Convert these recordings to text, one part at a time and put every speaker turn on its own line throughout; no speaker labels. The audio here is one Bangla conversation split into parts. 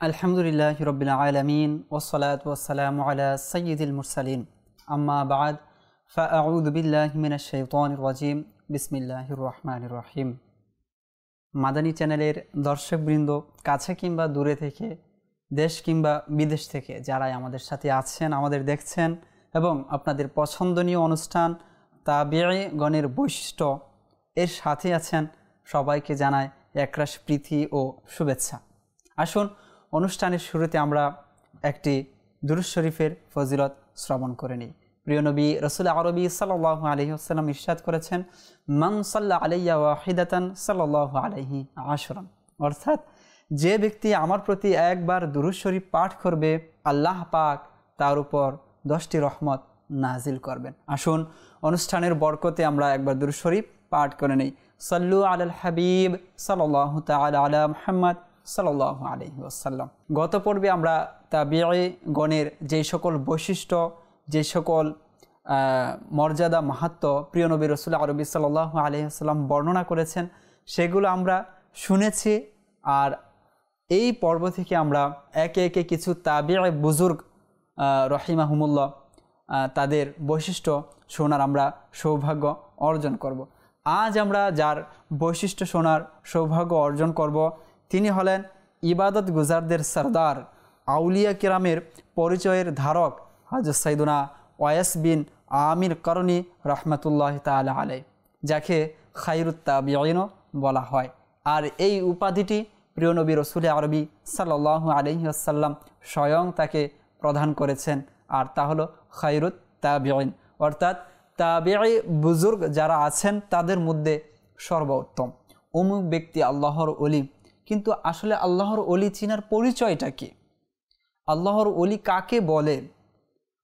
আলহামদুলিল্লাহি রাব্বিল আলামিন ওয়াসসালাতু ওয়াসসালামু আলা সাইয়্যিদিল মুরসালিন আম্মা বা'দ ফাআউযু বিল্লাহি মিনাশ শাইতানির রাজিম বিসমিল্লাহির রহমানির রহিম। মাদানী চ্যানেলের দর্শকবৃন্দ কাছে কিংবা দূরে থেকে, দেশ কিংবা বিদেশ থেকে যারাই আমাদের সাথে আছেন, আমাদের দেখছেন এবং আপনাদের পছন্দনীয় অনুষ্ঠান তাবিঈ গণের বৈশিষ্ট্য এর সাথে আছেন, সবাইকে জানায় একরাশ প্রীতি ও শুভেচ্ছা। আসুন অনুষ্ঠানের শুরুতে আমরা একটি দুরূদ শরীফের ফজিলত শ্রবণ করে নিই। প্রিয় নবী রাসূল আরবি সাল্লাল্লাহু আলাইহি ওয়াসাল্লাম ইরশাদ করেছেন, মান সাল্লা আলাইয়া ওয়াহিদাতান সাল্লাল্লাহু আলাইহি আশরান, অর্থাৎ যে ব্যক্তি আমার প্রতি একবার দুরূদ শরীফ পাঠ করবে, আল্লাহ পাক তার উপর 10টি রহমত নাজিল করবেন। আসুন অনুষ্ঠানের বরকতে আমরা একবার দুরূদ শরীফ পাঠ করে নিই। সাল্লু আলাল হাবিব সাল্লাল্লাহু তাআলা আলা মুহাম্মদ সাল্লাল্লাহু আলাইহি ওয়াসাল্লাম। গত পর্বে আমরা তাবিঈ গণের যে সকল বৈশিষ্ট্য, যে সকল মর্যাদা, মাহাত্ম্য প্রিয় নবী রাসূল আরবি সাল্লাল্লাহু আলাইহি ওয়াসাল্লাম বর্ণনা করেছেন, সেগুলো আমরা শুনেছি। আর এই পর্ব থেকে আমরা একে একে কিছু তাবিঈ বুজুর্গ রহিমাহুমুল্লাহ তাদের বৈশিষ্ট্য শোনার আমরা সৌভাগ্য অর্জন করব। আজ আমরা যার বৈশিষ্ট্য শোনার সৌভাগ্য অর্জন করব, তিনি হলেন ইবাদত গুজারদের সরদার, আউলিয়া কিরামের পরিচয়ের ধারক হযরত সাইয়্যিদুনা ওয়াইস বিন আমির করনী রহমাতুল্লাহি তাআলা আলাইহি, যাকে খায়রুত তাবিঈনও বলা হয়। আর এই উপাধিটি প্রিয় নবী রাসূল আরবি সাল্লাল্লাহু আলাইহি ওয়াসাল্লাম স্বয়ং তাকে প্রদান করেছেন, আর তা হলো খায়রুত তাবিঈন, অর্থাৎ তাবিঈ বুজুর্গ যারা আছেন তাদের মধ্যে সর্বোত্তম। অমুক ব্যক্তি আল্লাহর ওলি, কিন্তু আসলে আল্লাহর ওলি চিনার পরিচয়টা কি? আল্লাহর ওলি কাকে বলে?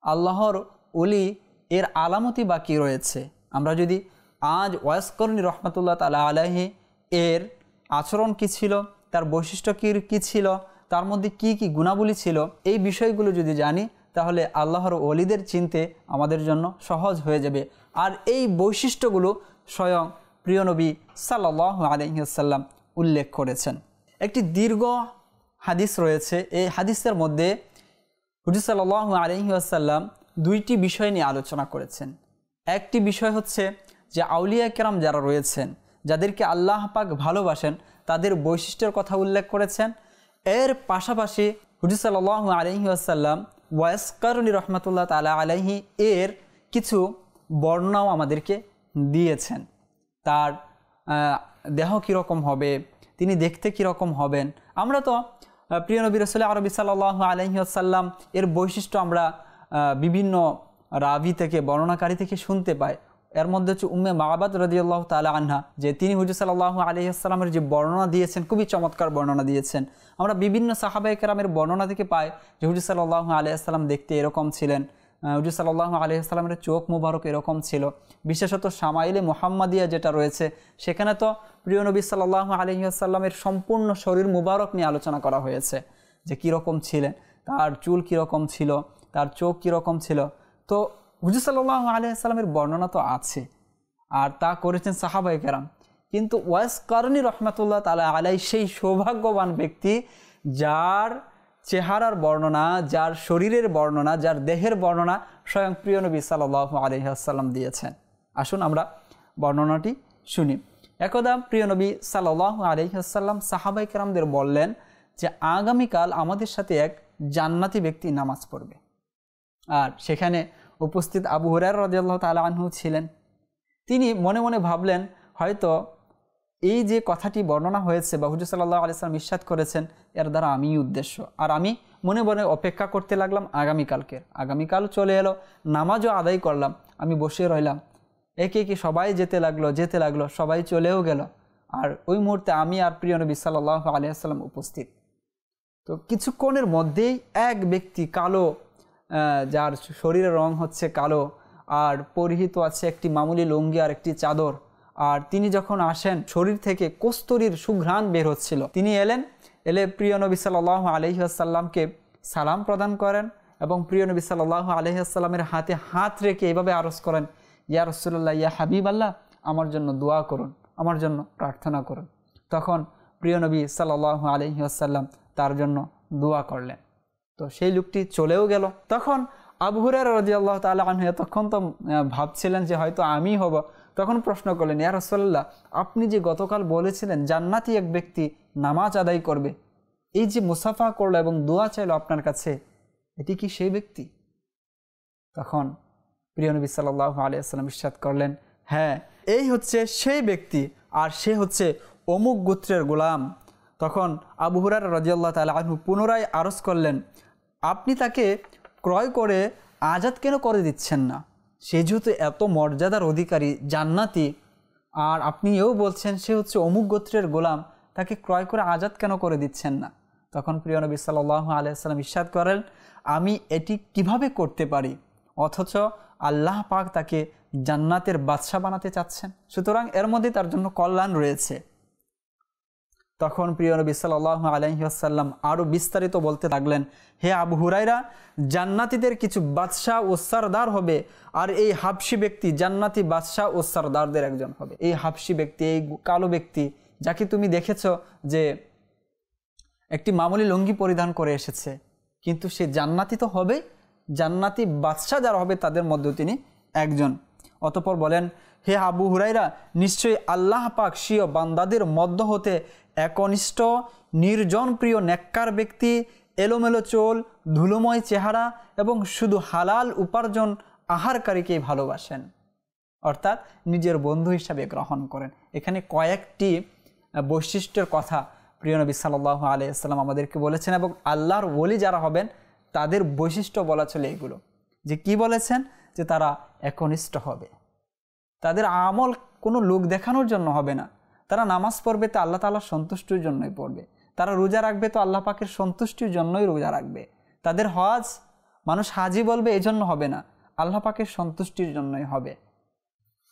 আল্লাহর ওলি এর আলামতি বা কী রয়েছে? আমরা যদি আজ ওয়াইস করনী রহমাতুল্লাহ তাআলা আলাইহি এর আচরণ কী ছিল, তার বৈশিষ্ট্য কী ছিল, তার মধ্যে কি কি গুণাবলী ছিল, এই বিষয়গুলো যদি জানি, তাহলে আল্লাহর ওলিদের চিনতে আমাদের জন্য সহজ হয়ে যাবে। আর এই বৈশিষ্ট্যগুলো স্বয়ং প্রিয় নবী সাল্লাল্লাহু আলাইহি ওয়াসাল্লাম উল্লেখ করেছেন। একটি দীর্ঘ হাদিস রয়েছে। এই হাদিসের মধ্যে হুজুর সাল্লাল্লাহু আলাইহি ওয়াসাল্লাম দুইটি বিষয় নিয়ে আলোচনা করেছেন। একটি বিষয় হচ্ছে যে আউলিয়া কেরাম যারা রয়েছেন, যাদেরকে আল্লাহ পাক ভালোবাসেন, তাদের বৈশিষ্ট্যের কথা উল্লেখ করেছেন। এর পাশাপাশি হুজুর সাল্লাল্লাহু আলাইহি ওয়াসাল্লাম ওয়াইস করনী রহমাতুল্লাহ তাআলা আলাইহি এর কিছু বর্ণনাও আমাদেরকে দিয়েছেন। তার দেহ কীরকম হবে, তিনি দেখতে কীরকম হবেন। আমরা তো প্রিয় নবী রাসূল আরবি সাল্লাল্লাহু আলাইহি ওয়াসাল্লাম এর বৈশিষ্ট্য আমরা বিভিন্ন রাবি থেকে, বর্ণনাকারী থেকে শুনতে পাই। এর মধ্যে হচ্ছে উম্মে মাবাদ রাদিয়াল্লাহু তাআলা আনহা, যে তিনি হুজুর সাল্লাল্লাহু আলাইহি ওয়াসাল্লামের যে বর্ণনা দিয়েছেন, খুবই চমৎকার বর্ণনা দিয়েছেন। আমরা বিভিন্ন সাহাবায়ে কেরামের বর্ণনা থেকে পাই যে হুজুর সাল্লাল্লাহু আলাইহি ওয়াসাল্লাম দেখতে এরকম ছিলেন, হুজুর সাল্লাল্লাহু আলাইহি ওয়াসাল্লামের চোখ মুবারক এরকম ছিল। বিশেষত শামাইলে মুহাম্মাদিয়া যেটা রয়েছে, সেখানে তো প্রিয় নবী সাল্লাল্লাহু আলাইহি ওয়াসাল্লামের সম্পূর্ণ শরীর মুবারক নিয়ে আলোচনা করা হয়েছে, যে কীরকম ছিলেন, তার চুল কীরকম ছিল, তার চোখ কীরকম ছিল। তো হুজুর সাল্লাল্লাহু আলাইহি ওয়াসাল্লামের বর্ণনা তো আছে, আর তা করেছেন সাহাবায়ে কেরাম। কিন্তু ওয়াইস করনী রহমাতুল্লাহ তাআলা আলাইহি সেই সৌভাগ্যবান ব্যক্তি, যার চেহারার বর্ণনা, যার শরীরের বর্ণনা, যার দেহের বর্ণনা স্বয়ং প্রিয় নবী সাল্লাল্লাহু আলাইহি ওয়াসাল্লাম দিয়েছেন। আসুন আমরা বর্ণনাটি শুনি। একদা প্রিয় নবী সাল্লাল্লাহু আলাইহি ওয়াসাল্লাম সাহাবায়ে কেরামদের বললেন যে আগামীকাল আমাদের সাথে এক জান্নাতি ব্যক্তি নামাজ পড়বে। আর সেখানে উপস্থিত আবু হুরায়রা রাদিয়াল্লাহু তাআলা আনহু ছিলেন। তিনি মনে মনে ভাবলেন, হয়তো এই যে কথাটি বর্ণনা হয়েছে বা হুজুর সাল্লাল্লাহু আলাইহি ওয়াসাল্লাম ইরশাদ করেছেন, এর দ্বারা আমি উদ্দেশ্য। আর আমি মনে মনে অপেক্ষা করতে লাগলাম আগামীকাল চলে এলো, নামাজও আদায় করলাম, আমি বসে রইলাম। একে একে সবাই যেতে লাগলো, সবাই চলেও গেল। আর ওই মুহূর্তে আমি আর প্রিয় নবী সাল্লাল্লাহু আলাইহি ওয়াসাল্লাম উপস্থিত। তো কিছুক্ষণের মধ্যেই এক ব্যক্তি কালো, যার শরীরের রং হচ্ছে কালো, আর পরিহিত আছে একটি মামুলি লুঙ্গি আর একটি চাদর। আর তিনি যখন আসেন, শরীর থেকে কস্তুরীর সুঘ্রাণ বের হচ্ছিল। তিনি এলে প্রিয় নবী সাল্লাল্লাহু আলাইহি ওয়াসাল্লামকে সালাম প্রদান করেন এবং প্রিয় নবী সাল্লাল্লাহু আলাইহি ওয়াসাল্লামের হাতে হাত রেখে এভাবে আরজ করেন, ইয়া রাসূলুল্লাহ, ইয়া হাবিবাল্লাহ, আমার জন্য দোয়া করুন, আমার জন্য প্রার্থনা করুন। তখন প্রিয় নবী সাল্লাল্লাহু আলাইহি ওয়াসাল্লাম তার জন্য দোয়া করলেন। তো সেই লোকটি চলেও গেল। তখন আবু হুরায়রা রাদিয়াল্লাহু তাআলা আনহু তখন তো ভাবছিলেন যে হয়তো আমি হব। তখন প্রশ্ন করলেন, ইয়া রাসূলুল্লাহ, আপনি যে গতকাল বলেছিলেন জান্নাতি এক ব্যক্তি নামাজ আদায় করবে, এই যে মুসাফা করলো এবং দোয়া চাইলো আপনার কাছে, এটি কি সেই ব্যক্তি? তখন প্রিয় নবী সাল্লাল্লাহু আলাইহি ওয়াসাল্লাম ইরশাদ করলেন, হ্যাঁ, এই হচ্ছে সেই ব্যক্তি, আর সে হচ্ছে অমুক গোত্রের গোলাম। তখন আবু হুরায়রা রাদিয়াল্লাহু তাআলা আনহু পুনরায় আরজ করলেন, আপনি তাকে ক্রয় করে আজাদ কেন করে দিচ্ছেন না? সে যেহেতু এত মর্যাদার অধিকারী, জান্নাতি, আর আপনি এও বলছেন সে হচ্ছে অমুক গোত্রের গোলাম, তাকে ক্রয় করে আজাদ কেন করে দিচ্ছেন না? তখন প্রিয় নবী সাল্লাল্লাহু আলাইহি ওয়াসাল্লাম ইরশাদ করেন, আমি এটি কিভাবে করতে পারি, অথচ আল্লাহ পাক তাকে জান্নাতের বাদশা বানাতে চাচ্ছেন, সুতরাং এর মধ্যে তার জন্য কল্যাণ রয়েছে। তখন প্রিয় নবী সাল্লাল্লাহু আলাইহি ওয়াসাল্লাম আরও বিস্তারিত বলতে লাগলেন, হে আবু হুরায়রা, জান্নাতীদের কিছু বাদশাহ ও সরদার হবে, আর এই হাবশি ব্যক্তি জান্নাতি বাদশাহ ও সরদারদের একজন হবে। এই হাবশি ব্যক্তি, এই কালো ব্যক্তি যাকে তুমি দেখেছো যে একটি মামুলি লুঙ্গি পরিধান করে এসেছে, কিন্তু সে জান্নাতি তো হবে, জান্নাতি বাদশাহ যারা হবে তাদের মধ্যে তিনি একজন। অতঃপর বলেন, হে আবু হুরায়রা, নিশ্চয়ই আল্লাহ পাক স্বীয় বান্দাদের মধ্য হতে একনিষ্ঠ, নির্জন প্রিয় নেককার ব্যক্তি, এলোমেলো চোল, ধুলোময় চেহারা এবং শুধু হালাল উপার্জন আহারকারীকেই ভালোবাসেন, অর্থাৎ নিজের বন্ধু হিসাবে গ্রহণ করেন। এখানে কয়েকটি বৈশিষ্ট্যের কথা প্রিয় নবী সাল্লাল্লাহু আলাইহি ওয়াসাল্লাম আমাদেরকে বলেছেন, এবং আল্লাহর ওলি যারা হবেন তাদের বৈশিষ্ট্য বলা চলে এগুলো। যে কি বলেছেন? যে তারা একনিষ্ঠ হবে, তাদের আমল কোনো লোক দেখানোর জন্য হবে না, তারা নামাজ পড়বে তো আল্লাহ তাআলার সন্তুষ্টির জন্যই পড়বে, তারা রোজা রাখবে তো আল্লাহ পাকের সন্তুষ্টির জন্যই রোজা রাখবে, তাদের হজ মানুষ হাজি বলবে এই জন্য হবে না, আল্লাহ পাকের সন্তুষ্টির জন্যই হবে।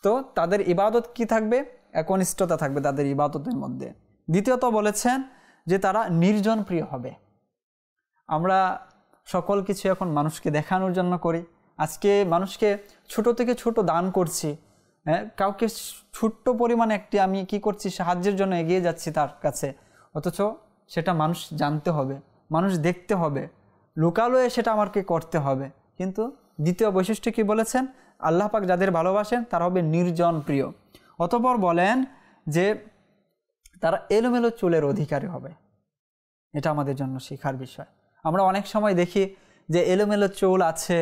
তো তাদের ইবাদত কি থাকবে? একনিষ্ঠতা থাকবে তাদের ইবাদতের মধ্যে। দ্বিতীয়ত বলেছেন যে তারা নির্জন প্রিয় হবে। আমরা সকল কিছু এখন মানুষকে দেখানোর জন্য করি। আজকে মানুষকে ছোট থেকে ছোট দান করছি, হ্যাঁ, কাউকে ছোট্ট পরিমাণে একটি আমি কি করছি, সাহায্যের জন্য এগিয়ে যাচ্ছি তার কাছে, অথচ সেটা মানুষ জানতে হবে, মানুষ দেখতে হবে, লুকালোয় সেটা আমাকে করতে হবে। কিন্তু দ্বিতীয় বৈশিষ্ট্য কি বলেছেন? আল্লাহ পাক যাদের ভালোবাসেন তারা হবে নির্জন প্রিয়। অতঃপর বলেন যে তারা এলোমেলো চুলের অধিকারী হবে। এটা আমাদের জন্য শেখার বিষয়। আমরা অনেক সময় দেখি যে এলোমেলো চুল আছে,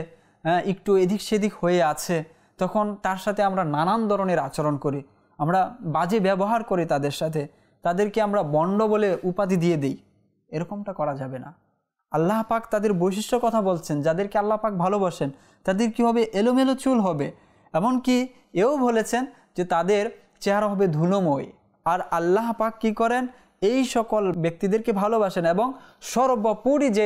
একটু এদিক সেদিক হয়ে আছে, তখন তার সাথে আমরা নানান ধরনের আচরণ করি, আমরা বাজে ব্যবহার করি তাদের সাথে, তাদেরকে আমরা বন্ড বলে উপাধি দিয়ে দিই। এরকমটা করা যাবে না। আল্লাহ পাক তাদের বৈশিষ্ট্য কথা বলছেন, যাদেরকে আল্লাহ পাক ভালোবাসেন তাদের কি হবে? এলোমেলো চুল হবে। এমনকি এও বলেছেন যে তাদের চেহারা হবে ধুলোময়। আর আল্লাহ পাক কি করেন? এই সকল ব্যক্তিদেরকে ভালোবাসেন, এবং সর্বোপরি যে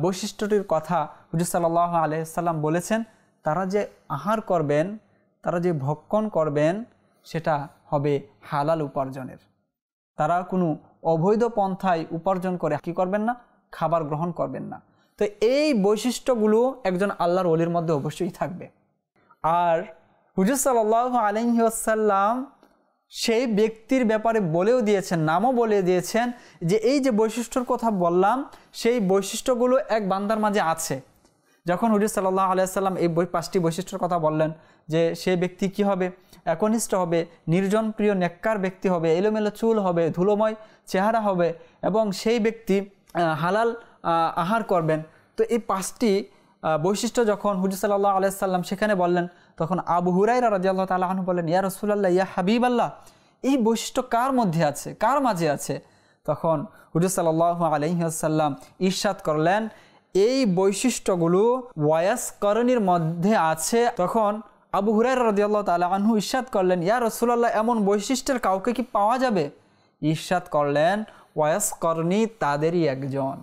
বৈশিষ্ট্যটির কথা হুজুর সাল্লাল্লাহু আলাইহি সাল্লাম বলেছেন, তারা যে আহার করবেন, তারা যে ভক্ষণ করবেন, সেটা হবে হালাল উপার্জনের। তারা কোনো অবৈধ পন্থায় উপার্জন করে কি করবেন না? খাবার গ্রহণ করবেন না। তো এই বৈশিষ্ট্যগুলো একজন আল্লাহর ওলির মধ্যে অবশ্যই থাকবে। আর হুজুর সাল্লাল্লাহু আলাইহি ওয়াসাল্লাম সেই ব্যক্তির ব্যাপারে বলেও দিয়েছেন, নামও বলে দিয়েছেন যে এই যে বৈশিষ্ট্যর কথা বললাম, সেই বৈশিষ্ট্যগুলো এক বান্দার মাঝে আছে। যখন হুজুর সাল্লাল্লাহু আলাইহি ওয়াসাল্লাম এই 5টি বৈশিষ্ট্যর কথা বললেন, যে সেই ব্যক্তি কি হবে? একনিষ্ঠ হবে, নির্জন প্রিয় নেককার ব্যক্তি হবে, এলোমেলো চুল হবে, ধুলোময় চেহারা হবে, এবং সেই ব্যক্তি হালাল আহার করবেন। তো এই 5টি বৈশিষ্ট্য যখন হুজুর সাল্লাল্লাহু আলাইহি ওয়াসাল্লাম সেখানে বললেন, তখন আবু হুরায়রা রাদিয়াল্লাহু তাআলা আনহু বললেন, ইয়া রাসূলুল্লাহ, ইয়া হাবিবাল্লাহ, এই বৈশিষ্ট্য কার মধ্যে আছে, কার মাঝে আছে? তখন হুজুর সাল্লাল্লাহু আলাইহি ওয়াসাল্লাম ইরশাদ করলেন, এই বৈশিষ্ট্যগুলো ওয়ায়াসকারণীর মধ্যে আছে। তখন আবু হুরায়রা রাদিয়াল্লাহু তাআলা আনহু ইরশাদ করলেন, ইয়া রাসূলুল্লাহ, এমন বৈশিষ্ট্যের কাউকে কি পাওয়া যাবে? ইরশাদ করলেন, ওয়ায়াসকারণী তাদেরই একজন।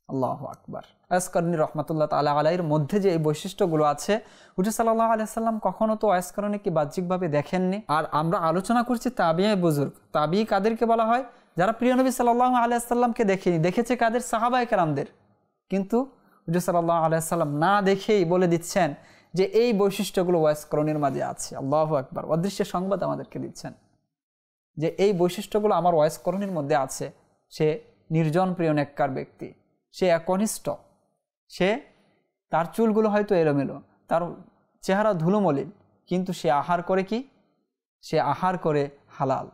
আল্লাহু আকবার। ওয়ায়াসকারণী রাহমাতুল্লাহ তাআলা আলাইহির মধ্যে যে এই বৈশিষ্ট্যগুলো আছে, হুজুর সাল্লাল্লাহু আলাইহি ওয়াসাল্লাম কখনো তো ওয়ায়াসকারণীকে বাহ্যিকভাবে দেখেননি। আর আমরা আলোচনা করছি তাবিঈ বুজুর্গ। তাবিঈ কাদেরকে বলা হয়? যারা প্রিয় নবী সাল্লাল্লাহু আলাইহি ওয়াসাল্লামকে দেখেনি, দেখেছে কাদের? সাহাবায়ে কেরামদের। কিন্তু হুজুর সাল্লাল্লাহু আলাইহি ওয়াসাল্লাম না দেখেই বলে দিচ্ছেন যে এই বৈশিষ্ট্যগুলো ওয়ায়াসকারণীর মাঝে আছে। আল্লাহু আকবার। অদৃশ্য সংবাদ আমাদেরকে দিচ্ছেন যে এই বৈশিষ্ট্যগুলো আমার ওয়ায়াসকারণীর মধ্যে আছে। সে নির্জন প্রিয় নেককার ব্যক্তি, সে একনিষ্ঠ, সে তার চুলগুলো হয়তো এলোমেলো, তার চেহারা ধুলোমলিন, কিন্তু সে আহার করে কি? সে আহার করে হালাল।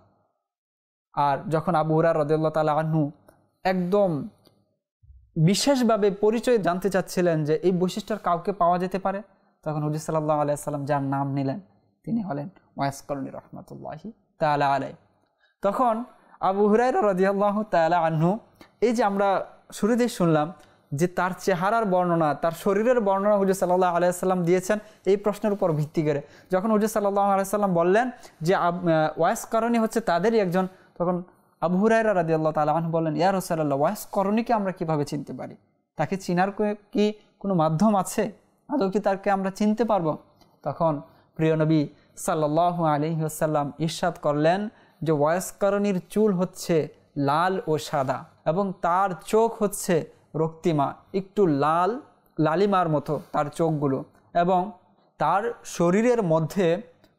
আর যখন আবু হুরায়রা রাদিয়াল্লাহু তাআলা আনহু একদম বিশেষভাবে পরিচয় জানতে চাচ্ছিলেন যে এই বৈশিষ্ট্যের কাউকে পাওয়া যেতে পারে, তখন হুজুর সাল্লাল্লাহু আলাইহি সাল্লাম যার নাম নিলেন তিনি হলেন ওয়াইস করনী রাহমাতুল্লাহি তাআলা আলাইহি। তখন আবু হুরায়রা রাদিয়াল্লাহু তাআলা আনহু, এই যে আমরা শুরুতেই শুনলাম যে তার চেহারার বর্ণনা, তার শরীরের বর্ণনা হুজুর সাল্লাল্লাহু আলাইহি সাল্লাম দিয়েছেন এই প্রশ্নের উপর ভিত্তি করে। যখন হুজুর সাল্লাল্লাহু আলাইহি সাল্লাম বললেন যে ওয়াইস করনী হচ্ছে তাদেরই একজন, তখন আবু হুরায়রা রাদিয়াল্লাহু তাআলা আনহু বললেন, ইয়া রাসূলুল্লাহ, ওয়াইস করণীকে আমরা কিভাবে চিনতে পারি? তাকে চিনার কি কোনো মাধ্যম আছে? আদৌ কি তাকে আমরা চিনতে পারবো? তখন প্রিয় নবী সাল্লাল্লাহু আলাইহি ওয়াসাল্লাম ইরশাদ করলেন যে ওয়াইস করণীর চুল হচ্ছে লাল ও সাদা এবং তার চোখ হচ্ছে রক্তিমা, একটু লালিমার মতো তার চোখগুলো, এবং তার শরীরের মধ্যে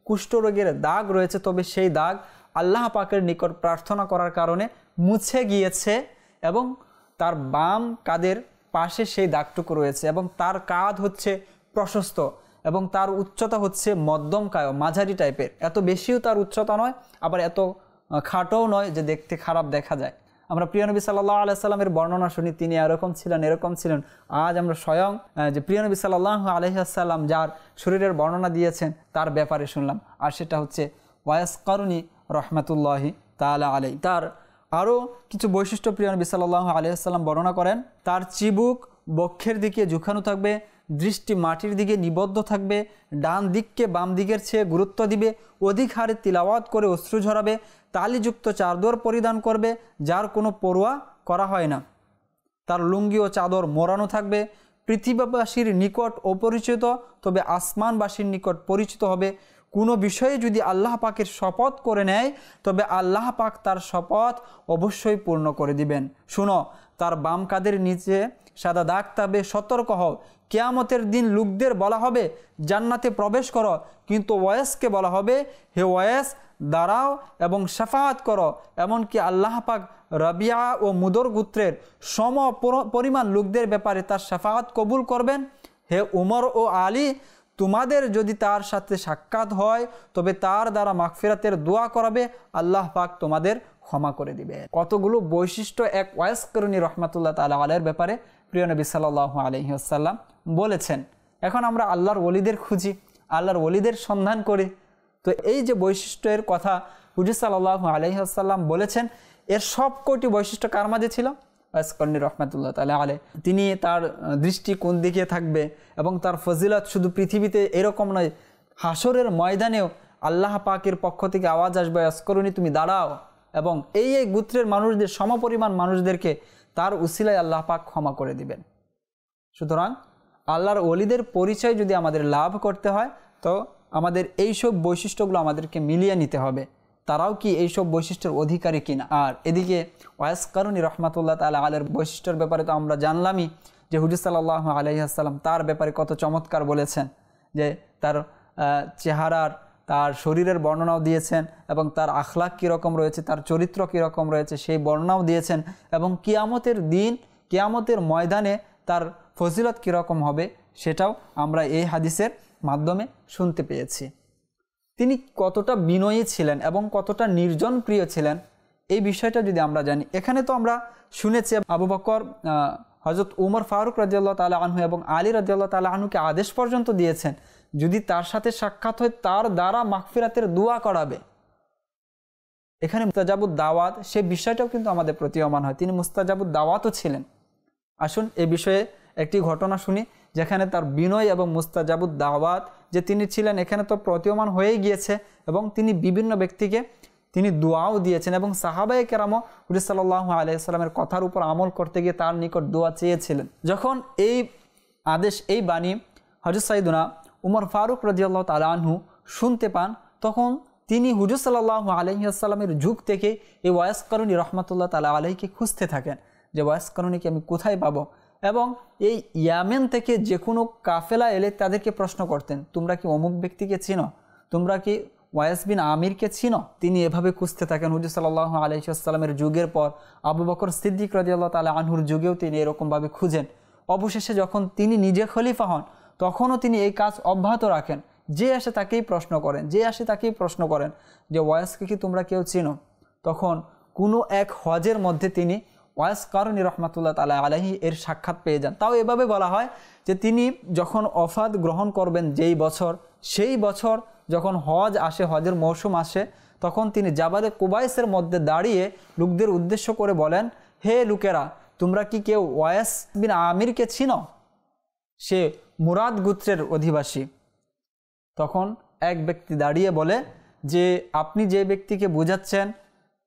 কুষ্ঠরোগের দাগ রয়েছে, তবে সেই দাগ আল্লাহ পাকের নিকট প্রার্থনা করার কারণে মুছে গিয়েছে এবং তার বাম কাঁধের পাশে সেই দাগটুকু রয়েছে এবং তার কাঁধ হচ্ছে প্রশস্ত এবং তার উচ্চতা হচ্ছে মধ্যমকায়, মাঝারি টাইপের, এত বেশিও তার উচ্চতা নয়, আবার এত খাটোও নয় যে দেখতে খারাপ দেখা যায়। আমরা প্রিয় নবী সাল্লাল্লাহু আলাইহি সাল্লামের বর্ণনা শুনি তিনি এরকম ছিলেন। আজ আমরা স্বয়ং যে প্রিয় নবী সাল্লাল্লাহু আলাইহি সাল্লাম যার শরীরের বর্ণনা দিয়েছেন তার ব্যাপারে শুনলাম, আর সেটা হচ্ছে ওয়াইস করনী রহমাতুল্লাহি তাআলা আলাইহি। তার আরও কিছু বৈশিষ্ট্য প্রিয় নবী সাল্লাল্লাহু আলাইহি সাল্লাম বর্ণনা করেন। তার চিবুক বক্ষের দিকে ঝুঁকানো থাকবে, দৃষ্টি মাটির দিকে নিবদ্ধ থাকবে, ডান দিককে বাম দিকের চেয়ে গুরুত্ব দিবে, অধিক হারে তিলাওয়াত করে অশ্রু ঝরাবে, তালিযুক্ত চাদর পরিধান করবে যার কোনো পরোয়া করা হয় না, তার লুঙ্গি ও চাদর মোড়ানো থাকবে, পৃথিবীবাসীর নিকট অপরিচিত তবে আসমানবাসীর নিকট পরিচিত হবে, কোনো বিষয়ে যদি আল্লাহ পাকের শপথ করে নেয় তবে আল্লাহ পাক তার শপথ অবশ্যই পূর্ণ করে দিবেন। শুনো, তার বাম কাঁধের নিচে সাদা দাগ থাকবে, সতর্ক হও, কিয়ামতের দিন লোকদের বলা হবে জান্নাতে প্রবেশ করো, কিন্তু ওয়াইসকে বলা হবে হে ওয়াইস দাঁড়াও এবং শাফাআত করো। এমনকি আল্লাহ পাক রাবিয়া ও মুদর গোত্রের সম পরিমাণ লোকদের ব্যাপারে তার শাফাআত কবুল করবেন। হে উমর ও আলী, তোমাদের যদি তার সাথে সাক্ষাৎ হয় তবে তার দ্বারা মাগফিরাতের দোয়া করাবে, আল্লাহ পাক তোমাদের ক্ষমা করে দিবে। কতগুলো বৈশিষ্ট্য এক ওয়াইস করনী রহমাতুল্লাহ তাআলা আলাইহির ব্যাপারে প্রিয় নবী সাল্লাল্লাহু আলাইহি ওয়াসাল্লাম বলেছেন। এখন আমরা আল্লাহর ওলিদের খুঁজি, আল্লাহর ওলিদের সন্ধান করি। তো এই যে বৈশিষ্ট্যের কথা হুজুর সাল্লাল্লাহু আলাইহি ওয়াসাল্লাম বলেছেন, এর সব কয়টি বৈশিষ্ট্য কার মাঝে ছিল? ওয়াইস করনী রহমাতুল্লাহ তাআলা আলাইহি। তিনি তার দৃষ্টি কোন দিকে থাকবে এবং তার ফজিলত শুধু পৃথিবীতে এরকম নয়, হাসরের ময়দানেও আল্লাহ পাকের পক্ষ থেকে আওয়াজ আসবে, ওয়াইস করনী তুমি দাঁড়াও, এবং এই গোত্রের মানুষদের সমপরিমাণ মানুষদেরকে তার উসিলায় আল্লাহ পাক ক্ষমা করে দিবেন। সুতরাং আল্লাহর ওলিদের পরিচয় যদি আমাদের লাভ করতে হয় তো আমাদের এইসব বৈশিষ্ট্যগুলো আমাদেরকে মিলিয়ে নিতে হবে, তারাও কি এইসব বৈশিষ্ট্যের অধিকারী কিনা। আর এদিকে ওয়াইস করনী রহমাতুল্লাহ তাআলা আলাইহির বৈশিষ্ট্যের ব্যাপারে তো আমরা জানলামই যে হুজুর সাল্লাল্লাহু আলাইহি ওয়াসাল্লাম তার ব্যাপারে কত চমৎকার বলেছেন, যে তার চেহারার, তার শরীরের বর্ণনাও দিয়েছেন এবং তার আখলাক কীরকম রয়েছে, তার চরিত্র কীরকম রয়েছে সেই বর্ণনাও দিয়েছেন, এবং কিয়ামতের দিন, কিয়ামতের ময়দানে তার ফজিলত কীরকম হবে সেটাও আমরা এই হাদিসের মাধ্যমে শুনতে পেয়েছি। তিনি কতটা বিনয়ী ছিলেন এবং কতটা নির্জন প্রিয় ছিলেন এই বিষয়টা যদি আমরা জানি। এখানে তো আমরা শুনেছি আবু বকর হযরত উমর ফারুক রাদিয়াল্লাহু তাআলা আনহু এবং আলী রাদিয়াল্লাহু তাআলা আনহুকে আদেশ পর্যন্ত দিয়েছেন যদি তার সাথে সাক্ষাৎ হয় তার দ্বারা মাগফিরাতের দোয়া করাবে। এখানে মুস্তাজাবুদ দাওয়াত সে বিষয়টাও কিন্তু আমাদের প্রতীয়মান হয়, তিনি মুস্তাজাবুদ দাওয়াতও ছিলেন। আসুন এ বিষয়ে একটি ঘটনা শুনি যেখানে তার বিনয় এবং মুস্তাজাবুদ দাওয়াত যে তিনি ছিলেন এখানে তো প্রতীয়মান হয়েই গিয়েছে, এবং তিনি বিভিন্ন ব্যক্তিকে তিনি দোয়াও দিয়েছেন এবং সাহাবায়ে কেরামও হুজুর সাল্লাল্লাহু আলাইহি ওয়াসাল্লামের কথার উপর আমল করতে গিয়ে তার নিকট দোয়া চেয়েছিলেন। যখন এই আদেশ, এই বাণী হযরত সাইয়েদুনা উমর ফারুক রাদিয়াল্লাহু তাআলা আনহু শুনতে পান, তখন তিনি হুজুর সাল্লাল্লাহু আলাইহি ওয়াসাল্লামের যুগ থেকে এই ওয়াইস করনী রহমাতুল্লাহ তাআলা আলাইহিকে খুঁজতে থাকেন যে ওয়াইস করণীকে আমি কোথায় পাবো, এবং এই ইয়ামেন থেকে যে কোনো কাফেলা এলে তাদেরকে প্রশ্ন করতেন, তোমরা কি অমুক ব্যক্তিকে চিনো, তোমরা কি ওয়াইস বিন আমিরকে চিনো? তিনি এভাবে খুঁজতে থাকেন। হুজুর সাল্লাল্লাহু আলাইহি ওয়াসাল্লামের যুগের পর আবু বকর সিদ্দিক রাদিয়াল্লাহু তাআলা আনহুর যুগেও তিনি এরকমভাবে খুঁজেন। অবশেষে যখন তিনি নিজে খলিফা হন তখনও তিনি এই কাজ অব্যাহত রাখেন। যে আসে তাকেই প্রশ্ন করেন যে ওয়াইসকে কি তোমরা কেউ চিনো? তখন কোনো এক হজের মধ্যে তিনি ওয়াইস কারনী রহমাতুল্লাহ তাআলা আলাইহি এর সাক্ষাৎ পেয়ে যান। তাও এভাবে বলা হয় যে তিনি যখন ওফাত গ্রহণ করবেন যেই বছর, সেই বছর যখন হজ আসে, হজের মৌসুম আসে, তখন তিনি জাবালে কুবাইসের মধ্যে দাঁড়িয়ে লোকদের উদ্দেশ্য করে বলেন, হে লোকেরা, তোমরা কি কেউ ওয়াইস বিন আমিরকে চিনো? সে মুরাদ গোত্রের অধিবাসী। তখন এক ব্যক্তি দাঁড়িয়ে বলে যে আপনি যে ব্যক্তিকে বোঝাচ্ছেন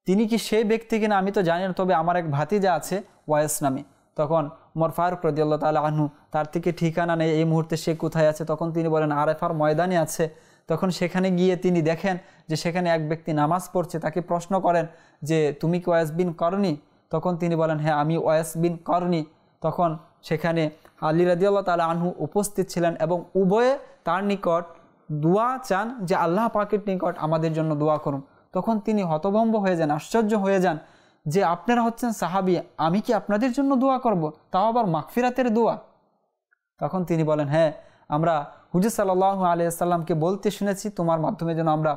তিনি কি সেই ব্যক্তি কিনা আমি তো জানি না, তবে আমার এক ভাতিজা আছে ওয়াইস নামে। তখন ওমর ফারুক রাদিয়াল্লাহু তাআলা আনহু, তার থেকে ঠিকানা নেই এই মুহূর্তে সে কোথায় আছে, তখন তিনি বলেন আরেফার ময়দানে আছে। তখন সেখানে গিয়ে তিনি দেখেন যে সেখানে এক ব্যক্তি নামাজ পড়ছে। তাকে প্রশ্ন করেন যে তুমি কি ওয়াইস বিন করনি? তখন তিনি বলেন হ্যাঁ আমি ওয়াইস বিন করনি। তখন সেখানে আলী রাদিয়াল্লাহু তাআলা আনহু উপস্থিত ছিলেন এবং উভয়ে তার নিকট দোয়া চান যে আল্লাহ পাকের নিকট আমাদের জন্য দোয়া করুন। তখন তিনি হতভম্ব হয়ে যান, আশ্চর্য হয়ে যান যে আপনারা হচ্ছেন সাহাবী, আমি কি আপনাদের জন্য দোয়া করব, তাও আবার মাগফিরাতের দোয়া? তখন তিনি বলেন হ্যাঁ, আমরা হুজুর সাল্লাল্লাহু আলাইহি ওয়াসাল্লামকে বলতে শুনেছি তোমার মাধ্যমে যেন আমরা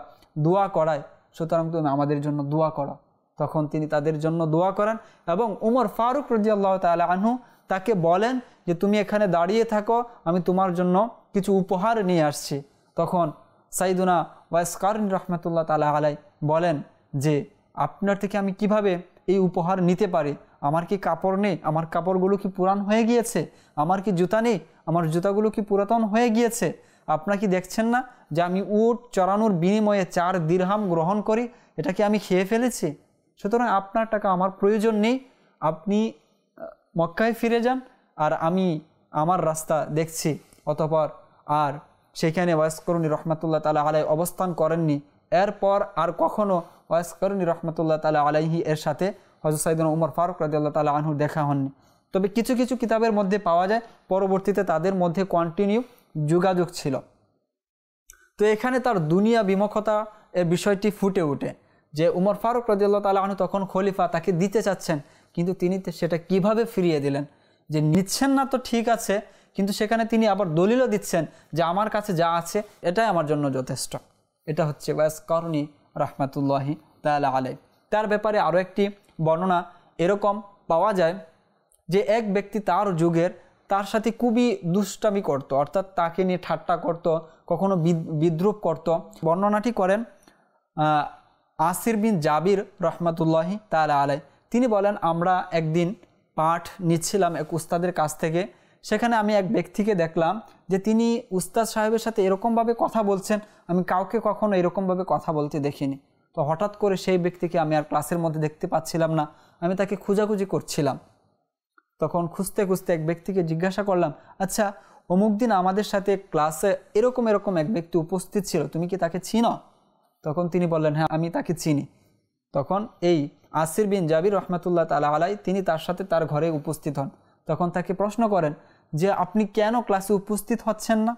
দোয়া করাই, সুতরাং তুমি আমাদের জন্য দোয়া করো। তখন তিনি তাদের জন্য দোয়া করেন এবং উমর ফারুক রাদিয়াল্লাহু তাআলা আনহু তাকে বলেন যে তুমি এখানে দাঁড়িয়ে থাকো, আমি তোমার জন্য কিছু উপহার নিয়ে আসছি। তখন সাইদুনা ওয়াইস কারনী রহমাতুল্লাহ তাআলা আলাই বলেন যে আপনার থেকে আমি কিভাবে এই উপহার নিতে পারি? আমার কি কাপড় নেই? আমার কাপড়গুলো কি পুরান হয়ে গিয়েছে? আমার কি জুতা নেই? আমার জুতাগুলো কি পুরাতন হয়ে গিয়েছে? আপনারা কি দেখছেন না যে আমি উট চড়ানোর বিনিময়ে 4 দিরহাম গ্রহণ করি? এটা কি আমি খেয়ে ফেলেছি? সুতরাং আপনার টাকা আমার প্রয়োজন নেই, আপনি মক্কায় ফিরে যান আর আমি আমার রাস্তা দেখছি। অতঃপর আর সেখানে ওয়াইস কারনী রহমাতুল্লাহ তাআলা আলাই অবস্থান করেননি। এরপর আর কখনো ওয়াইস কারনী রহমাতুল্লাহ তাআলা আলাইহি এর সাথে হযরত সাইয়েদনা উমর ফারুক রাদিয়াল্লাহু তাআলা আনহু দেখা হননি। তবে কিছু কিছু কিতাবের মধ্যে পাওয়া যায় পরবর্তীতে তাদের মধ্যে কন্টিনিউ যোগাযোগ ছিল। তো এখানে তার দুনিয়া বিমুখতা এর বিষয়টি ফুটে ওঠে যে উমর ফারুক রাদিয়াল্লাহু তাআলা আনহু তখন খলিফা, তাকে দিতে চাচ্ছেন, কিন্তু তিনি সেটা কিভাবে ফিরিয়ে দিলেন? যে নিচ্ছেন না তো ঠিক আছে, কিন্তু সেখানে তিনি আবার দলিলও দিচ্ছেন যে আমার কাছে যা আছে এটাই আমার জন্য যথেষ্ট। এটা হচ্ছে ওয়াইস কারনী রাহমাতুল্লাহি তাআলা আলাইহি। তার ব্যাপারে আরও একটি বর্ণনা এরকম পাওয়া যায় যে এক ব্যক্তি তার যুগের তার সাথে খুবই দুষ্টামি করত, অর্থাৎ তাকে নিয়ে ঠাট্টা করত, কখনো বিদ্রুপ করত। বর্ণনাটি করেন আসির বিন জাবির রহমাতুল্লাহি তাআলা আলাইহি। তিনি বলেন আমরা একদিন পাঠ নিচ্ছিলাম এক উস্তাদের কাছ থেকে। সেখানে আমি এক ব্যক্তিকে দেখলাম যে তিনি উস্তাদ সাহেবের সাথে এরকমভাবে কথা বলছেন, আমি কাউকে কখনো এরকমভাবে কথা বলতে দেখিনি। তো হঠাৎ করে সেই ব্যক্তিকে আমি আর ক্লাসের মধ্যে দেখতে পাচ্ছিলাম না, আমি তাকে খোঁজাখুঁজি করছিলাম। তখন খুঁজতে খুঁজতে এক ব্যক্তিকে জিজ্ঞাসা করলাম, আচ্ছা অমুক দিন আমাদের সাথে ক্লাসে এরকম এক ব্যক্তি উপস্থিত ছিল, তুমি কি তাকে চিনো? তখন তিনি বললেন হ্যাঁ আমি তাকে চিনি। তখন এই আসির বিন জাবির রহমাতুল্লাহ তাআলা আলাইহি তিনি তার সাথে তার ঘরে উপস্থিত হন। তখন তাকে প্রশ্ন করেন যে আপনি কেন ক্লাসে উপস্থিত হচ্ছেন না?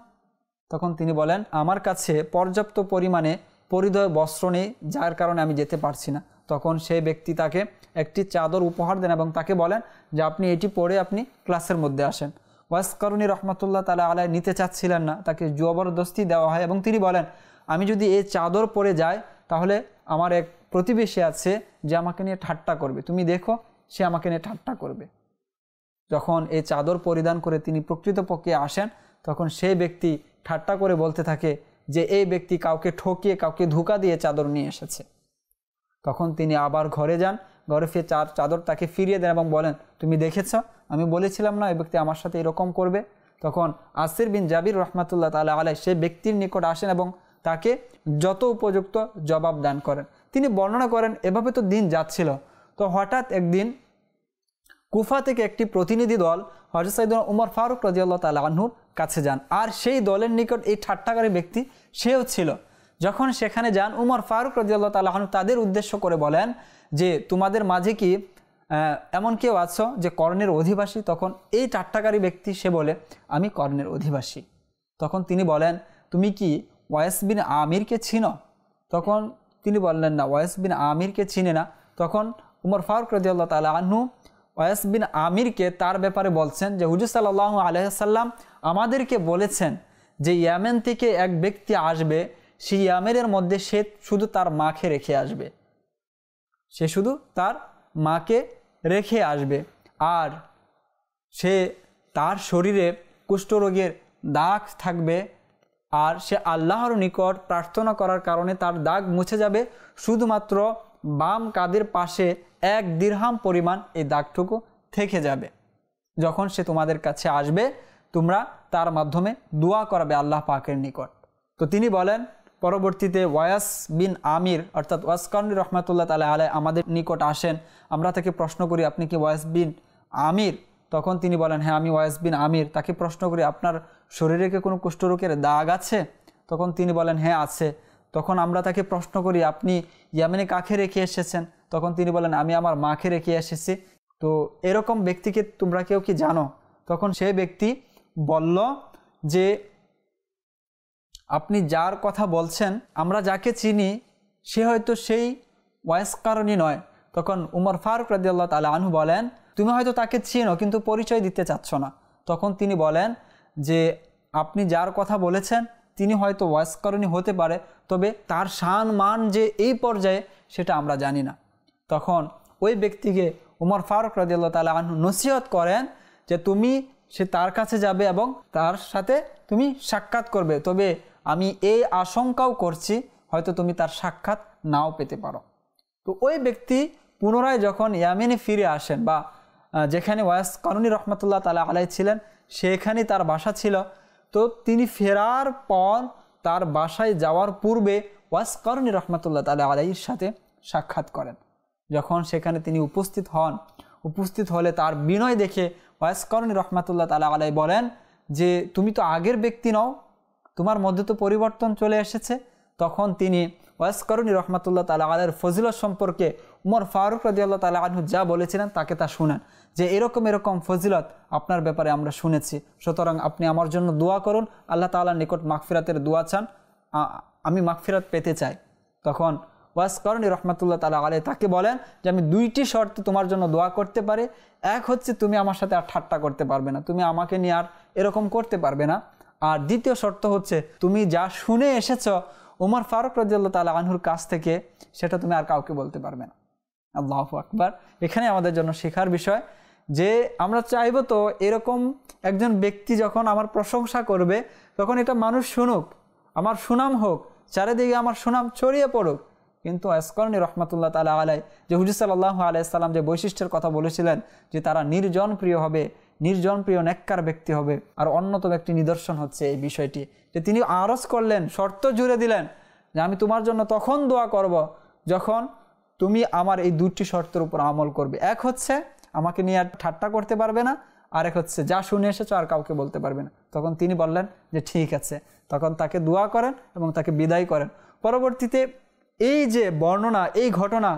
তখন তিনি বলেন আমার কাছে পর্যাপ্ত পরিমাণে পরিধেয় বস্ত্র নেই, যার কারণে আমি যেতে পারছি না। তখন সেই ব্যক্তি তাকে একটি চাদর উপহার দেন এবং তাকে বলেন যে আপনি এটি পরে আপনি ক্লাসের মধ্যে আসেন। ওয়াইস কারনী রহমাতুল্লাহ তাআলা আলাইহি নিতে চাচ্ছিলেন না, তাকে জবরদস্তি দেওয়া হয় এবং তিনি বলেন আমি যদি এই চাদর পরে যাই তাহলে আমার এক প্রতিবেশী আছে যে আমাকে নিয়ে ঠাট্টা করবে, তুমি দেখো সে আমাকে নিয়ে ঠাট্টা করবে। যখন এই চাদর পরিধান করে তিনি প্রকৃতপক্ষে আসেন তখন সেই ব্যক্তি ঠাট্টা করে বলতে থাকে যে এই ব্যক্তি কাউকে ঠকিয়ে কাউকে ধোঁকা দিয়ে চাদর নিয়ে এসেছে। তখন তিনি আবার ঘরে যান, ঘরে ফিরে চাদর তাকে ফিরিয়ে দেন এবং বলেন তুমি দেখেছ, আমি বলেছিলাম না এই ব্যক্তি আমার সাথে এরকম করবে? তখন আসির বিন জাবির রহমাতুল্লাহ তাআলা আলাইহি সেই ব্যক্তির নিকট আসেন এবং তাকে যত উপযুক্ত জবাব দান করেন। তিনি বর্ণনা করেন এভাবে তো দিন যাচ্ছিল, তো হঠাৎ একদিন কুফা থেকে একটি প্রতিনিধি দল হযরত সাইয়েদনা উমর ফারুক রাদিয়াল্লাহু তাআলা আনহুর কাছে যান, আর সেই দলের নিকট এই ঠাট্টাকারী ব্যক্তি সেও ছিল। যখন সেখানে যান উমর ফারুক রাদিয়াল্লাহু তাআলা আনহু তাদের উদ্দেশ্য করে বলেন যে তোমাদের মাঝে কি এমন কেউ আছো যে কর্ণের অধিবাসী? তখন এই ঠাট্টাকারী ব্যক্তি সে বলে আমি কর্ণের অধিবাসী। তখন তিনি বলেন তুমি কি ওয়াইস বিন আমিরকে চিনো? তখন তিনি বললেন না, ওয়াইস বিন আমিরকে চিনে না। তখন উমর ফারুক রাদিয়াল্লাহু তাআলা আনহু ওয়াইস বিন আমিরকে তার ব্যাপারে বলছেন যে হুজুর সাল্লাল্লাহু আলাইহি ওয়াসাল্লাম আমাদেরকে বলেছেন যে ইয়ামেন থেকে এক ব্যক্তি আসবে, সেই ইয়ামেনের মধ্যে সে শুধু তার মাকে রেখে আসবে, সে শুধু তার মাকে রেখে আসবে, আর সে তার শরীরে কুষ্ঠরোগের দাগ থাকবে, আর সে আল্লাহর নিকট প্রার্থনা করার কারণে তার দাগ মুছে যাবে। শুধুমাত্র বাম কাঁধের পাশে 1 দিরহাম পরিমাণ এই দাগটুকু থেকে যাবে। যখন সে তোমাদের কাছে আসবে তোমরা তার মাধ্যমে দোয়া করাবে আল্লাহ পাকের নিকট। তো তিনি বলেন, পরবর্তীতে ওয়াস বিন আমির অর্থাৎ ওয়াস কারনী রহমাতুল্লাহ তাআলা আলাইহি আমাদের নিকট আসেন। আমরা তাকে প্রশ্ন করি, আপনি কি ওয়াস বিন আমির? তখন তিনি বলেন, হ্যাঁ আমি ওয়াস বিন আমির। তাকে প্রশ্ন করি, আপনার শরীরে কি কোনো কুষ্ঠরোগের দাগ আছে? তখন তিনি বলেন, হ্যাঁ আছে। তখন আমরা তাকে প্রশ্ন করি, আপনি ইয়ামেনে কাকে রেখে এসেছেন? তখন তিনি বলেন, আমি আমার মাকে রেখে এসেছি। তো এরকম ব্যক্তিকে তোমরা কেউ কি জানো? তখন সেই ব্যক্তি বলল যে, আপনি যার কথা বলছেন আমরা যাকে চিনি সে হয়তো সেই ওয়াইস কারণী নয়। তখন উমর ফারুক রাদিয়াল্লাহু তাআলা আনহু বলেন, তুমি হয়তো তাকে চিনো কিন্তু পরিচয় দিতে চাচ্ছ না। তখন তিনি বলেন যে, আপনি যার কথা বলেছেন তিনি হয়তো ওয়াইস কারণী হতে পারে, তবে তার শান মান যে এই পর্যায়ে সেটা আমরা জানি না। তখন ওই ব্যক্তিকে উমর ফারুক রাদিয়াল্লাহু তাআলা আনহু নসিহত করেন যে তুমি সে তার কাছে যাবে এবং তার সাথে তুমি সাক্ষাৎ করবে, তবে আমি এই আশঙ্কাও করছি হয়তো তুমি তার সাক্ষাৎ নাও পেতে পারো। তো ওই ব্যক্তি পুনরায় যখন ইয়ামেনে ফিরে আসেন, বা যেখানে ওয়াইস কারনী রহমাতুল্লাহ তাআলা আলাইহি ছিলেন সেখানে তার বাসা ছিল, তো তিনি ফেরার পর তার বাসায় যাওয়ার পূর্বে ওয়াইস কারনী রহমাতুল্লাহ তাআলা আলাইহির সাথে সাক্ষাৎ করেন। যখন সেখানে তিনি উপস্থিত হন, উপস্থিত হলে তার বিনয় দেখে ওয়াইস কারনী রহমাতুল্লাহ তাআলা আলাইহি বলেন যে, তুমি তো আগের ব্যক্তি নও, তোমার মধ্যে তো পরিবর্তন চলে এসেছে। তখন তিনি ওয়াইস কারনী রহমাতুল্লাহ তাআলা আলাইহির ফজিলত সম্পর্কে উমর ফারুক রাদিয়াল্লাহু তাআলা আনহু যা বলেছিলেন তাকে তা শুনেন, যে এরকম এরকম ফজিলত আপনার ব্যাপারে আমরা শুনেছি, সুতরাং আপনি আমার জন্য দোয়া করুন, আল্লাহ তাআলার নিকট মাগফিরাতের দোয়া চান, আমি মাগফিরাত পেতে চাই। তখন ওয়াইস কারনী রহমাতুল্লাহ তাআলা আলাইহি তাকে বলেন যে, আমি 2টি শর্তে তোমার জন্য দোয়া করতে পারি। এক হচ্ছে তুমি আমার সাথে আর ঠাট্টা করতে পারবে না, তুমি আমাকে নিয়ে আর এরকম করতে পারবে না। আর দ্বিতীয় শর্ত হচ্ছে তুমি যা শুনে এসেছো উমর ফারুক রাদিয়াল্লাহু তাআলা আনহুর কাছ থেকে সেটা তুমি আর কাউকে বলতে পারবে না। আল্লাহু আকবার। এখানে আমাদের জন্য শেখার বিষয় যে আমরা চাইবো তো এরকম একজন ব্যক্তি যখন আমার প্রশংসা করবে তখন এটা মানুষ শুনুক, আমার সুনাম হোক, চারিদিকে আমার সুনাম ছড়িয়ে পড়ুক। কিন্তু ওয়াইস কারনী রহমাতুল্লাহ তাআলা আলাইহি যে হুজুর সাল্লাল্লাহু আলাইহি সাল্লাম যে বৈশিষ্ট্যের কথা বলেছিলেন যে তারা নির্জন প্রিয় হবে, নির্জন প্রিয় নেককার ব্যক্তি হবে, আর অন্যতম একটি নিদর্শন হচ্ছে এই বিষয়টি যে তিনি আরজ করলেন, শর্ত জুড়ে দিলেন যে আমি তোমার জন্য তখন দোয়া করব যখন তুমি আমার এই 2টি শর্তের উপর আমল করবে। এক হচ্ছে আমাকে নিয়ে আর ঠাট্টা করতে পারবে না, আর এক হচ্ছে যা শুনে এসেছো আর কাউকে বলতে পারবে না। তখন তিনি বললেন যে ঠিক আছে। তখন তাকে দোয়া করেন এবং তাকে বিদায় করেন। পরবর্তীতে এই যে বর্ণনা, এই ঘটনা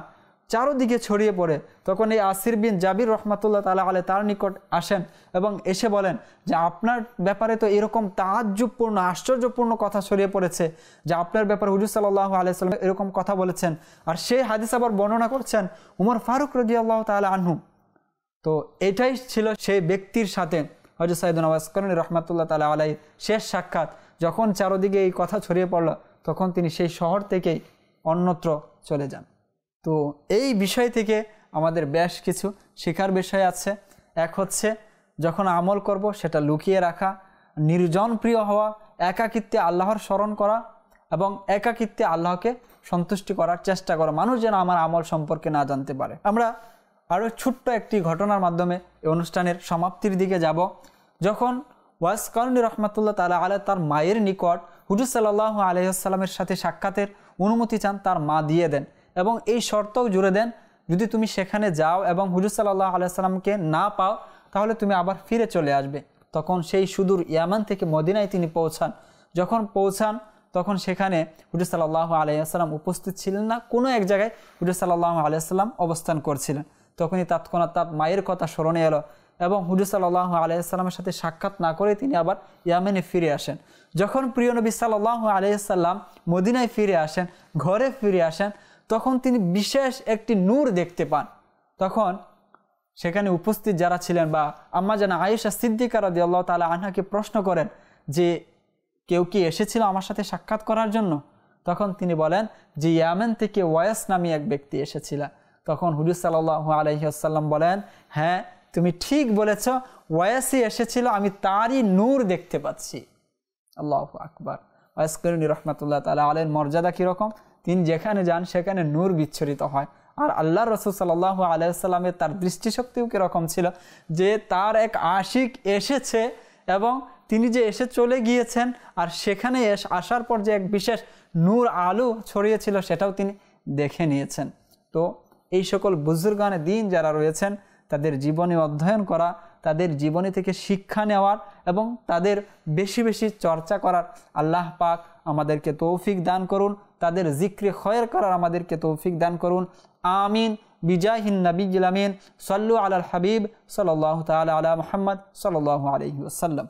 চারদিকে ছড়িয়ে পড়ে। তখন এই আসির বিন জাবির রহমাতুল্লাহ তাআলা আলাইহি তার নিকট আসেন এবং এসে বলেন যে আপনার ব্যাপারে তো এরকম তাজ্জুবপূর্ণ আশ্চর্যপূর্ণ কথা ছড়িয়ে পড়েছে যে আপনার ব্যাপারে হুজুর সাল্লাল্লাহু আলাইহি সাল্লাম এরকম কথা বলেছেন, আর সেই হাদিস আবার বর্ণনা করছেন উমর ফারুক রাদিয়াল্লাহু তাআলা আনহু। তো এটাই ছিল সেই ব্যক্তির সাথে হযরত সাইয়েদনা ওয়াইস কারনী রহমাতুল্লাহ তাআলা আলাইহি শেষ সাক্ষাৎ। যখন চারদিকে এই কথা ছড়িয়ে পড়ল তখন তিনি সেই শহর থেকেই অন্যত্র চলে যান। তো এই বিষয় থেকে আমাদের বেশ কিছু শেখার বিষয় আছে। এক হচ্ছে যখন আমল করব সেটা লুকিয়ে রাখা, নির্জন প্রিয় হওয়া, একাকিত্বে আল্লাহর স্মরণ করা এবং একাকিত্বে আল্লাহকে সন্তুষ্টি করার চেষ্টা করা, মানুষ যেন আমার আমল সম্পর্কে না জানতে পারে। আমরা আরও ছোট্ট একটি ঘটনার মাধ্যমে এই অনুষ্ঠানের সমাপ্তির দিকে যাব। যখন ওয়াইস কারনী রহমাতুল্লাহ তাআলা আলাইহি তার মায়ের নিকট হুজুর সাল্লাল্লাহু আলাইহি ওয়াসাল্লামের সাথে সাক্ষাতের অনুমতি চান, তার মা দিয়ে দেন এবং এই শর্তও জুড়ে দেন যদি তুমি সেখানে যাও এবং হুজুর সাল্লাল্লাহু আলাইহি ওয়াসাল্লামকে না পাও তাহলে তুমি আবার ফিরে চলে আসবে। তখন সেই সুদূর ইয়ামান থেকে মদিনায় তিনি পৌঁছান। যখন পৌঁছান তখন সেখানে হুজুর সাল্লাল্লাহু আলাইহি ওয়াসাল্লাম উপস্থিত ছিলেন না, কোনো এক জায়গায় হুজুর সাল্লাল্লাহু আলাইহি ওয়াসাল্লাম অবস্থান করছিলেন। তখনই তৎক্ষণাৎ তার মায়ের কথা স্মরণে এলো এবং হুজুর সাল্লাল্লাহু আলাইহি ওয়াসাল্লামের সাথে সাক্ষাৎ না করে তিনি আবার ইয়ামেনে ফিরে আসেন। যখন প্রিয় নবী সাল্লাল্লাহু আলাইহি ওয়াসাল্লাম মদিনায় ফিরে আসেন, ঘরে ফিরে আসেন, তখন তিনি বিশেষ একটি নূর দেখতে পান। তখন সেখানে উপস্থিত যারা ছিলেন বা আম্মা জানা আয়েশা সিদ্দিকা রাদিয়াল্লাহু তাআলা আনহাকে প্রশ্ন করেন যে কেউ কি এসেছিল আমার সাথে সাক্ষাৎ করার জন্য? তখন তিনি বলেন যে ইয়ামেন থেকে ওয়াইস নামী এক ব্যক্তি এসেছিল। তখন হুজুর সাল্লাল্লাহু আলাইহি ওয়াসাল্লাম বলেন, হ্যাঁ তুমি ঠিক বলেছ, ওয়াইসই এসেছিল, আমি তারই নূর দেখতে পাচ্ছি। আল্লাহু আকবার। ওয়াইস কারনী রাহমাতুল্লাহ তাআলা আলাইহির মর্যাদা কীরকম? তিনি যেখানে যান সেখানে নূর বিচ্ছরিত হয়। আর আল্লাহ রাসূল সাল্লাল্লাহু আলাইহি ওয়াসাল্লামের তার দৃষ্টিশক্তিও কীরকম ছিল যে তার এক আশিক এসেছে এবং তিনি যে এসে চলে গিয়েছেন আর সেখানে আসার পর যে এক বিশেষ নূর আলো ছড়িয়েছিল সেটাও তিনি দেখে নিয়েছেন। তো এই সকল বুজুর্গানে দিন যারা রয়েছেন তাদের জীবনী অধ্যয়ন করা, তাদের জীবনী থেকে শিক্ষা নেওয়ার এবং তাদের বেশি বেশি চর্চা করার আল্লাহ পাক আমাদেরকে তৌফিক দান করুন। তাদের জিক্রে খয়ের করার আমাদেরকে তৌফিক দান করুন। আমিন। বিজাহিন নবিয়্যিল আমিন। সাল্লু আলাল হাবিব সাল্লাল্লাহু তাআলা আলা মুহাম্মদ সাল্লাল্লাহু আলাইহি ওয়াসাল্লাম।